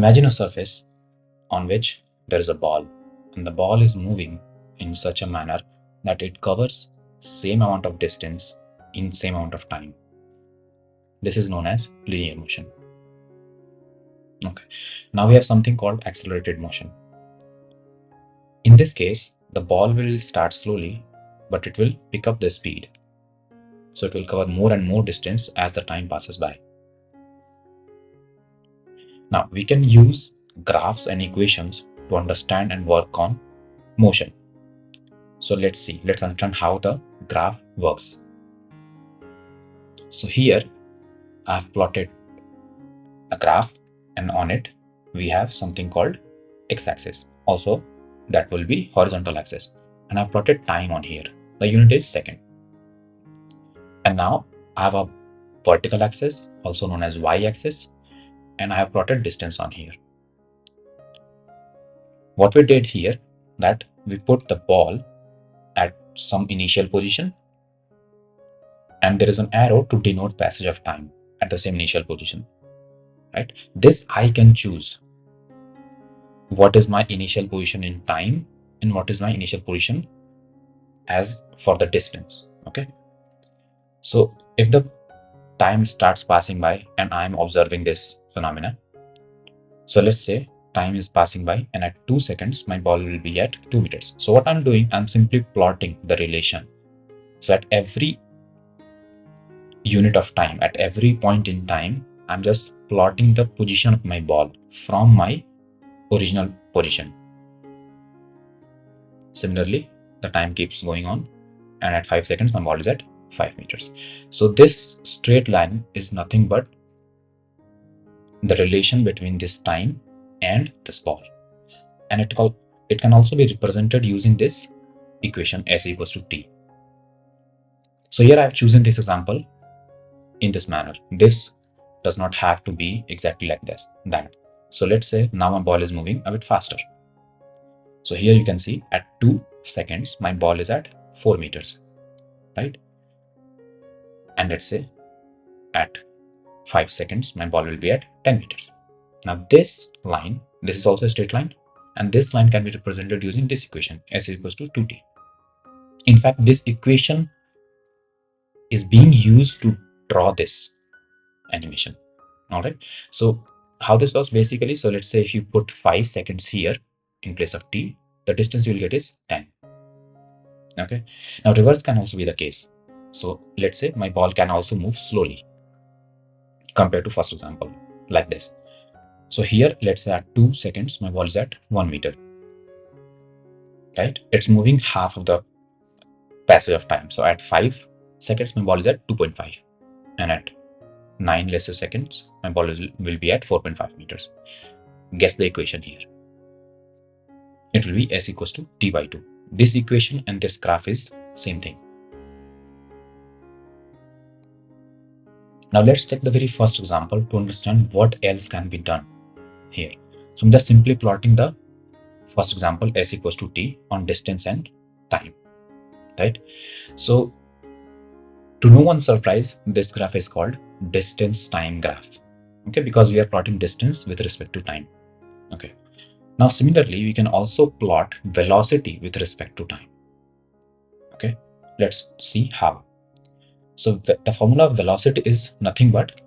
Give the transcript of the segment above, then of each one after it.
Imagine a surface on which there is a ball, and the ball is moving in such a manner that it covers same amount of distance in same amount of time. This is known as linear motion. Okay. Now we have something called accelerated motion. In this case, the ball will start slowly, but it will pick up the speed. So it will cover more and more distance as the time passes by. Now we can use graphs and equations to understand and work on motion. So let's understand how the graph works. So here I have plotted a graph, and on it we have something called x-axis. Also that will be horizontal axis, and I've plotted time on here. The unit is second. And now I have a vertical axis, also known as y-axis, and I have plotted distance on here. What we did here, that we put the ball at some initial position, and there is an arrow to denote passage of time at the same initial position, right? This I can choose what is my initial position in time and what is my initial position as for the distance. Okay, so if the time starts passing by and I'm observing this phenomena, so let's say time is passing by and at 2 seconds my ball will be at 2 meters. So what I'm doing, I'm simply plotting the relation. So at every unit of time, at every point in time, I'm just plotting the position of my ball from my original position. Similarly, the time keeps going on, and at 5 seconds my ball is at 5 meters. So this straight line is nothing but the relation between this time and this ball, and it can also be represented using this equation s equals to t. So here I have chosen this example in this manner. This does not have to be exactly like that. So let's say now my ball is moving a bit faster. So here you can see at 2 seconds my ball is at 4 meters, right? And let's say at 5 seconds my ball will be at 10 meters. Now this line, this is also a straight line, and this line can be represented using this equation s equals to 2t. In fact, this equation is being used to draw this animation. All right, so how this works basically, so let's say if you put 5 seconds here in place of t, the distance you will get is 10. Okay, now reverse can also be the case. So let's say my ball can also move slowly compared to first example, like this. So here, let's say at 2 seconds my ball is at 1 meter, right? It's moving half of the passage of time. So at 5 seconds my ball is at 2.5, and at 9 lesser seconds my ball will be at 4.5 meters. Guess the equation here. It will be s equals to t by 2. This equation and this graph is same thing. Now let's take the very first example to understand what else can be done here. So I'm just simply plotting the first example s equals to t on distance and time, right? So to no one's surprise, this graph is called distance time graph. Okay, because we are plotting distance with respect to time. Okay. Now similarly, we can also plot velocity with respect to time. Okay, let's see how. So the formula of velocity is nothing but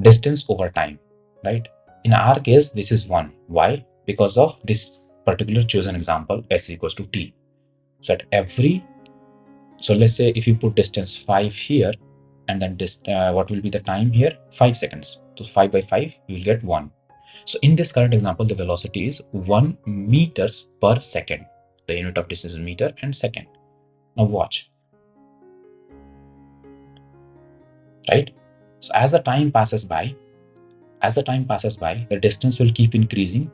distance over time, right? In our case, this is 1. Why? Because of this particular chosen example, s equals to t. So at every, so let's say if you put distance 5 here, and then this, what will be the time here? 5 seconds. So 5 by 5, you will get 1. So in this current example, the velocity is 1 meters per second. The unit of distance is meter and second. Now watch. Right? So as the time passes by, the distance will keep increasing.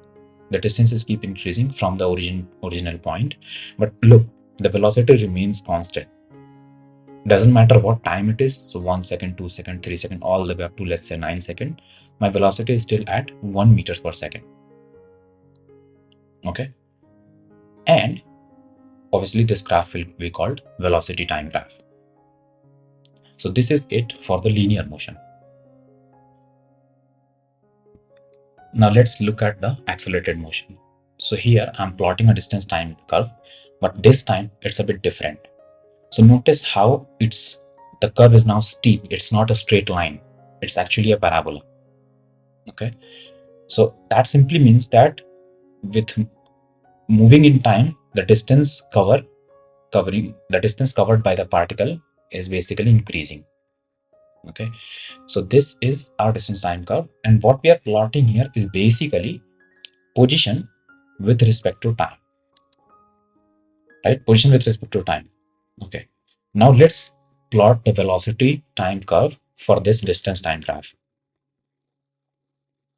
The distances keep increasing from the original point. But look, the velocity remains constant. Doesn't matter what time it is. So 1 second, 2 second, 3 second, all the way up to let's say 9 second. My velocity is still at 1 meters per second. Okay. And obviously this graph will be called velocity time graph. So this is it for the linear motion. Now let's look at the accelerated motion. So here I'm plotting a distance time curve, but this time it's a bit different. So notice how the curve is now steep. It's not a straight line. It's actually a parabola. Okay. So that simply means that with moving in time, the distance covered by the particle is basically increasing. Okay. So this is our distance time curve. And what we are plotting here is basically position with respect to time, right? Position with respect to time. Okay. Now let's plot the velocity time curve for this distance time graph.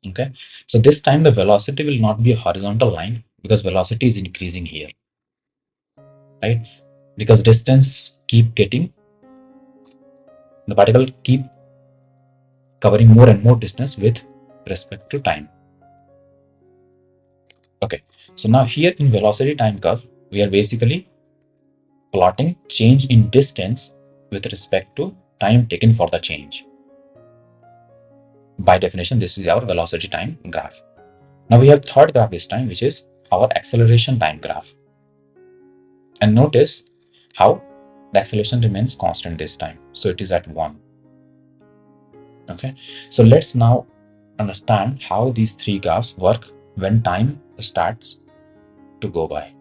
Okay. So this time the velocity will not be a horizontal line because velocity is increasing here, right? Because the particle keep covering more and more distance with respect to time. Okay. So now here in velocity time curve, we are basically plotting change in distance with respect to time taken for the change. By definition, this is our velocity time graph. Now we have third graph this time, which is our acceleration time graph. And notice how the acceleration remains constant this time. So it is at 1. Okay. So let's now understand how these three graphs work when time starts to go by.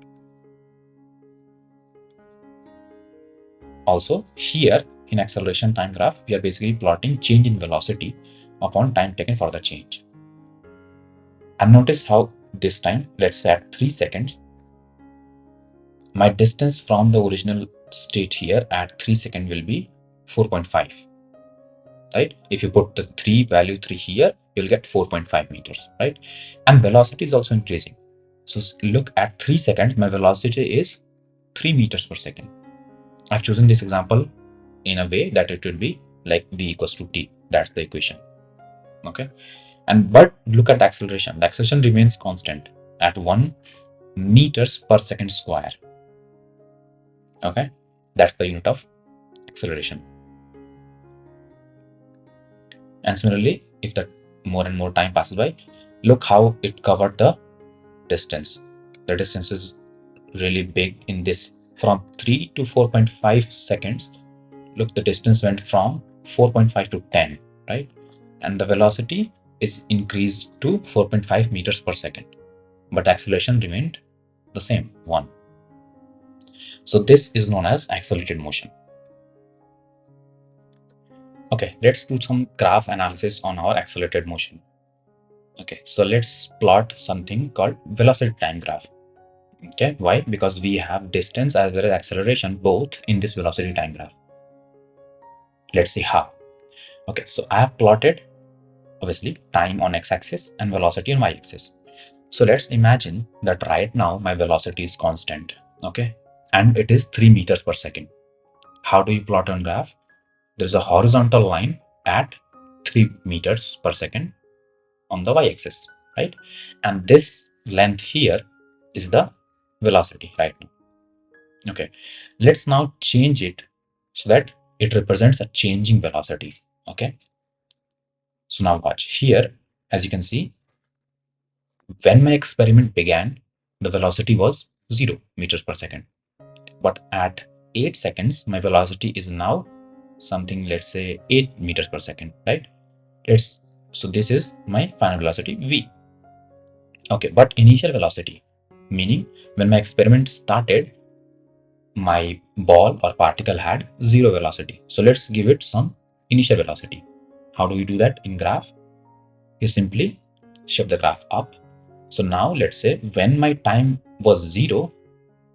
Also, here in acceleration time graph, we are basically plotting change in velocity upon time taken for the change. And notice how this time, let's say at 3 seconds, my distance from the original state here at 3 seconds will be 4.5, right? If you put the value 3 here, you'll get 4.5 meters, right? And velocity is also increasing. So look at 3 seconds, my velocity is 3 meters per second. I've chosen this example in a way that it will be like v equals to t. That's the equation. Okay. But look at the acceleration. The acceleration remains constant at 1 meters per second square. Okay. That's the unit of acceleration. And similarly, if the more and more time passes by, look how it covered the distance. The distance is really big in this. From 3 to 4.5 seconds, look, the distance went from 4.5 to 10, right? And the velocity is increased to 4.5 meters per second, but acceleration remained the same, 1. So this is known as accelerated motion. Okay, let's do some graph analysis on our accelerated motion. Okay, so let's plot something called velocity time graph. Okay, why? Because we have distance as well as acceleration both in this velocity time graph. Let's see how. Okay, so I have plotted obviously time on x-axis and velocity on y-axis. So let's imagine that right now my velocity is constant, okay, and it is 3 meters per second. How do you plot on graph? There's a horizontal line at 3 meters per second on the y-axis, right? And this length here is the velocity right now. Okay, let's now change it so that it represents a changing velocity. Okay, so now watch here. As you can see, when my experiment began, the velocity was 0 meters per second. But at 8 seconds, my velocity is now something, let's say 8 meters per second, right? So this is my final velocity v. Okay, but initial velocity, meaning when my experiment started, my ball or particle had 0 velocity. So let's give it some initial velocity. How do we do that in graph? You simply shift the graph up. So now let's say when my time was 0,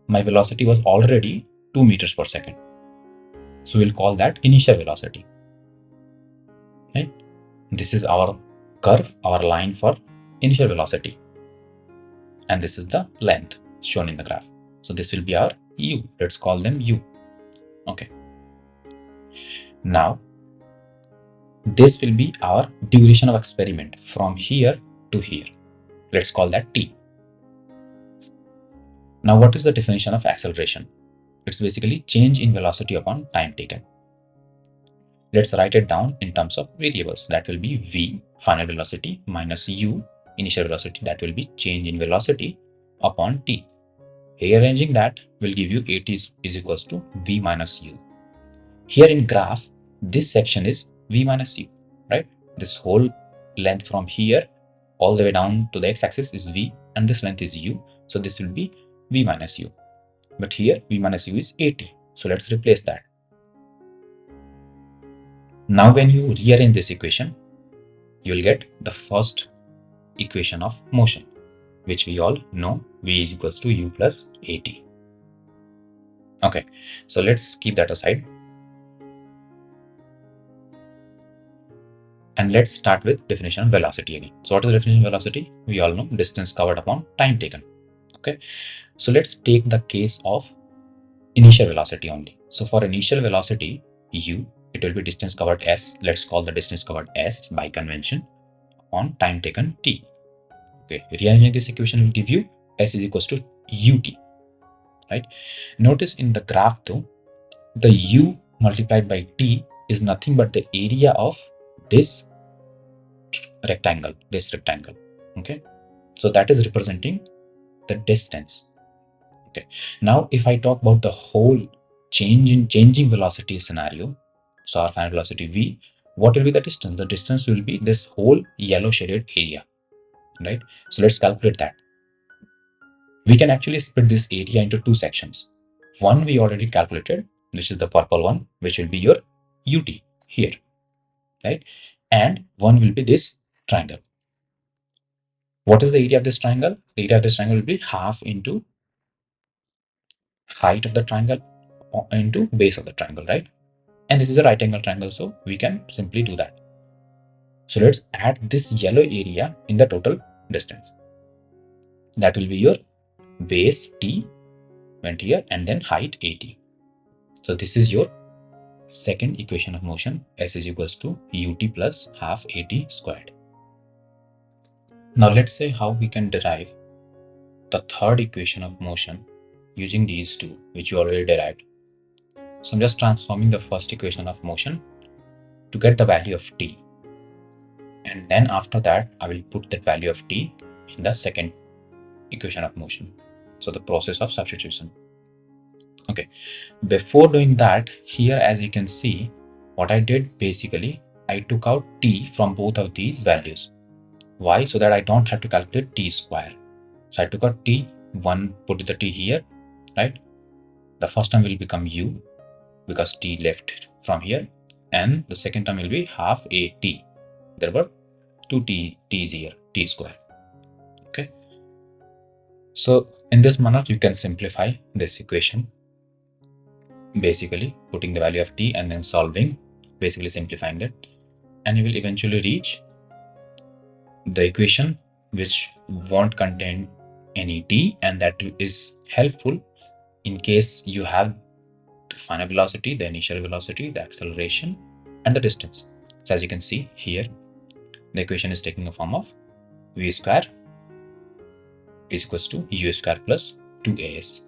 my velocity was already 2 meters per second. So we'll call that initial velocity. Right? This is our curve, our line for initial velocity. And this is the length shown in the graph. So this will be our u. Let's call them u. Okay. Now, this will be our duration of experiment from here to here. Let's call that t. Now, what is the definition of acceleration? It's basically change in velocity upon time taken. Let's write it down in terms of variables. That will be v, final velocity, minus u, initial velocity, that will be change in velocity upon t. Rearranging that will give you at is equals to v minus u. Here in graph, this section is v minus u, right? This whole length from here all the way down to the x-axis is v, and this length is u. So this will be v minus u. But here v minus u is at. So let's replace that. Now when you rearrange this equation, you will get the first equation of motion, which we all know, v is equals to u plus at. Okay, so let's keep that aside. And let's start with definition of velocity again. So what is the definition of velocity? We all know distance covered upon time taken. Okay, so let's take the case of initial velocity only. So for initial velocity u, it will be distance covered s. Let's call the distance covered s by convention on time taken t. Okay, rearranging this equation will give you s is equals to ut, right? Notice in the graph though, the u multiplied by t is nothing but the area of this rectangle, okay? So that is representing the distance. Okay, now if I talk about the whole changing velocity scenario, so our final velocity v, what will be the distance? The distance will be this whole yellow shaded area, right? So let's calculate that. We can actually split this area into two sections. One we already calculated, which is the purple one, which will be your ut here, right? And one will be this triangle. What is the area of this triangle? The area of this triangle will be half into height of the triangle into base of the triangle, right? And this is a right angle triangle, so we can simply do that. So let's add this yellow area in the total distance. That will be your base t went here and then height at. So this is your second equation of motion, s is equals to ut plus half at squared. Now let's say how we can derive the third equation of motion using these two, which you already derived. So I'm just transforming the first equation of motion to get the value of t. And then after that, I will put that value of t in the second equation of motion. So the process of substitution. Okay, before doing that, here as you can see, what I did basically, I took out t from both of these values. Why? So that I don't have to calculate t square. So I took out t, one, put the t here, right? The first term will become u because t left from here, and the second term will be half a t. There were two t is here, t square. Okay. So in this manner, you can simplify this equation. Basically putting the value of t and then solving, basically simplifying that, and you will eventually reach the equation which won't contain any t, and that is helpful in case you have the final velocity, the initial velocity, the acceleration, and the distance. So as you can see here, the equation is taking a form of v square is equals to u square plus 2as.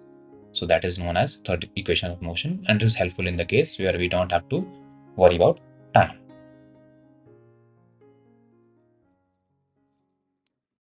So that is known as third equation of motion, and is helpful in the case where we don't have to worry about time.